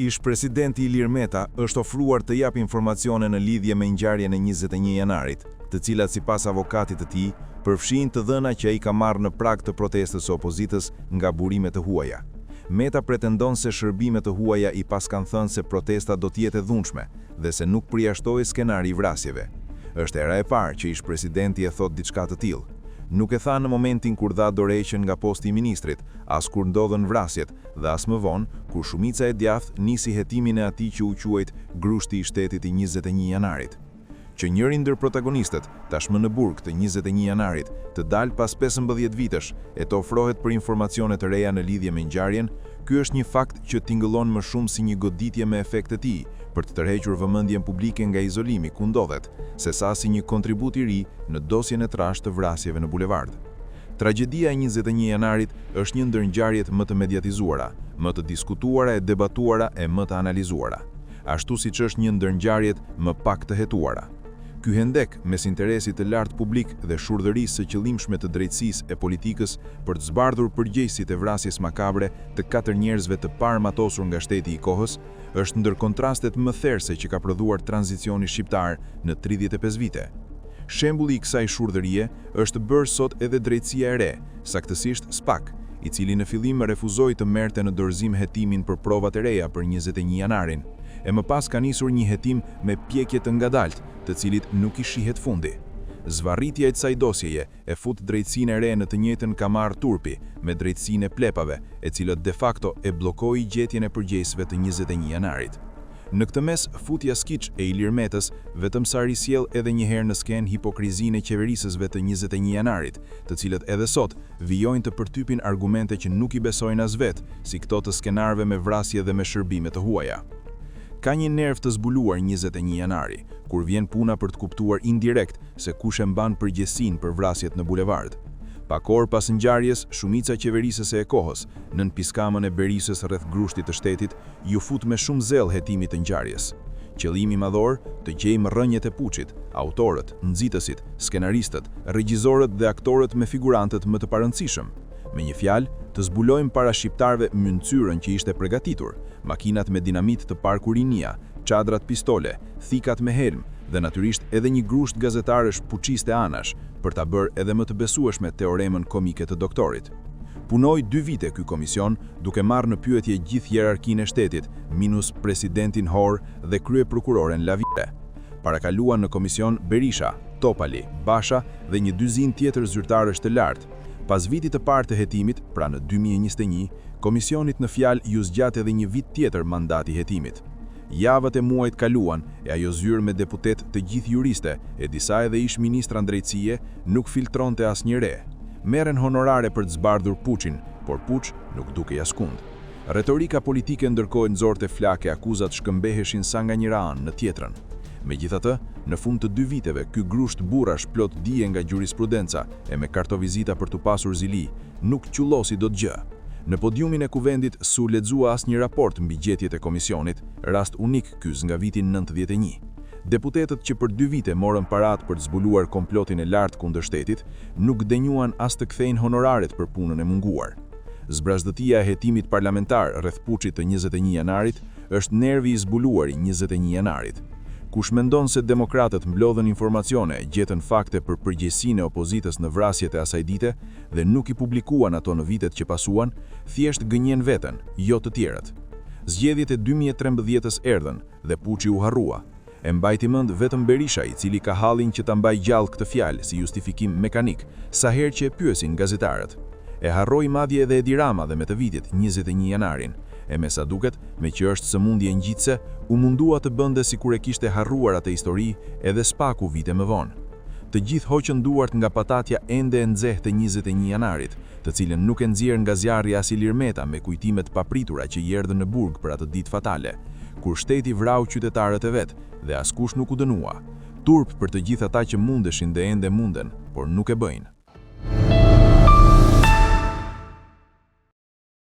Ish presidenti Ilir Meta është ofruar të jap informacione në lidhje me ngjarjen e 21 janarit, të cilat sipas avokatit të tij përfshin të dhëna që ai ka marrë në prag të protestës së opozitës nga burime të huaja. Meta pretendon se shërbimet të huaja i paskan thënë se protesta do të jetë e dhunshme dhe se nuk përjashtoi skenari i vrasjeve. Është era e parë që ish presidenti e thot diçka të tillë. Nuk e tha në momentin kur dha dorëheqjen nga posti i ministrit, as kur ndodhen vrasjet dhe as më vonë, kur shumica e djathtë nisi hetimin e atij që u quajt grushti i shtetit i 21 janarit. Që njëri ndër protagonistët, tashmë në burg të 21 janarit, të dalë pas 15 vitesh e të ofrohet për informacione të reja në lidhje me ngjarjen, ky është një fakt që tingëllon më shumë si një goditje me efekt të tij, për të tërhequr vëmendjen publike nga izolimi ku ndodhet, sesa si një kontribut i ri në dosjen e trashë të vrasjeve në bulevard. Tragjedia e 21 janarit është një ndër ngjarjet më të mediatizuara, më të diskutuara e debatuara e më të analizuara, ashtu siç është një ndër ngjarjet më pak të hetuara. Ky hendek mes interesit të lartë publik dhe shurdhërisë së qëllimshme të drejtësisë e politikës për të zbardhur përgjegjësitë e vrasjes makabre të 4 njerëzve të parëmatosur nga shteti i kohës, është ndër kontrastet më therrse që ka prodhuar tranzicioni shqiptar në 35 vite. Shembulli i kësaj shurdhërie është bërë sot edhe drejtësia e re, saktësisht SPAK, i cili në fillim refuzoi të merrte në dorëzim hetimin për provat e reja për 21 janarin, e më pas ka nisur një hetim me pjekje të ngadaltë, të cilit nuk i shihet fundi. Zvarritja e kësaj dosjeje e fut drejtësinë e re në të njëjtën kamar turpi me drejtësinë e plepave, e cilët de facto e bllokoi gjetjen e përgjegjësve të 21 janarit. Në këtë mes, futja skiç e Ilir Metës vetëm sa risjell edhe një herë në skenë hipokrizinë e qeverisësve të 21 janarit, të cilët edhe sot vijojnë të përtypin argumente që nuk i besojnë as vetë, si këto të skenarëve me vrasje dhe me shërbime të huaja. Ka një nerv të zbuluar 21 janari, kur vjen puna për të kuptuar indirekt se kush e mban përgjegjësinë për vrasjet në bulevard. Pak orë pas ngjarjes, shumica qeverisëse e kohës, nën piskamën e Berisës rreth grushtit të shtetit, ju fut me shumë zell hetimit të ngjarjes. Qëllimi madhor, të gjejmë rrënjët e puçit, autorët, nxitësit, skenaristët, regjisorët dhe aktorët me figurantët më të parëndësishëm. Me një fjalë, të zbulojmë para shqiptarëve myndzyrën që ishte përgatitur, makinat me dinamit të parku rinia, çadrat pistole, thikat me helm dhe natyrisht edhe një grusht gazetarësh puçiste anash për ta bërë edhe më të besueshme teoremën komike të doktorit. Punoi 2 vite ky komision duke marrë në pyetje gjithë hierarkinë e shtetit, minus presidentin Hor dhe krye prokuroren Lavire. Parakaluan në komision Berisha, Topali, Basha dhe një dyzinë tjetër zyrtarësh të lartë. Pas vitit të parë të hetimit, pra në 2021, komisionit në fjalë ju zgjat edhe një vit tjetër mandati hetimit. Javët e muajt kaluan e ajo zyrë me deputet të gjithë juriste e disa edhe ish ministra drejtësie nuk filtronte asnjë re. Merren honorare për të zbardhur puçin, por puç nuk dukej askund. Retorika politike ndërkohë nxorte flake akuzat shkëmbeheshin sa nga njëra anë në tjetrën. Megjithatë, në fund të 2 viteve, ky grusht burrash plot dije nga jurisprudenca e me kartovizita për të pasur zili, nuk qullosi dot gjë. Në podiumin e kuvendit s'u lexua asnjë raport mbi gjetjet e komisionit, rast unik ky nga viti 91. Deputetët që për 2 vite morën parat për të zbuluar komplotin e lartë kundër shtetit, nuk denjuan as të kthejnë honoraret për punën e munguar. Zbrazdëtia e hetimit parlamentar rreth puçit të 21 janarit është nervi i zbuluar i 21 janarit. Kush mendon se demokratët mblodhen informacione, gjetën fakte për përgjegjësinë e opozitës në vrasjet e asaj dite dhe nuk i publikuan ato në vitet që pasuan, thjesht gënjen veten, jo të tjerët. Zgjedhjet e 2013-s erdhën dhe puçi u harrua. E mbajti mend vetëm Berisha, i cili ka hallin që ta mbajë gjallë këtë fjalë si justifikim mekanik, sa herë që e pyesin gazetarët. E harroi madje edhe Edi Rama dhe me të vitit 21 janarin. E me sa duket, me që është sëmundje ngjitse, u mundua të bënde sikur e kishte harruar atë histori edhe SPAK-u vite më vonë. Të gjithë hoqën duart nga patatja ende e nxehtë të 21 janarit, të cilën nuk e nxjerr nga zjarri as Ilir Meta me kujtimet papritura që i erdhën në burg për atë ditë fatale, kur shteti vrau qytetarët e vet dhe askush nuk u dënua. Turp për të gjithë ata që mundeshin dhe ende munden, por nuk e bëjnë.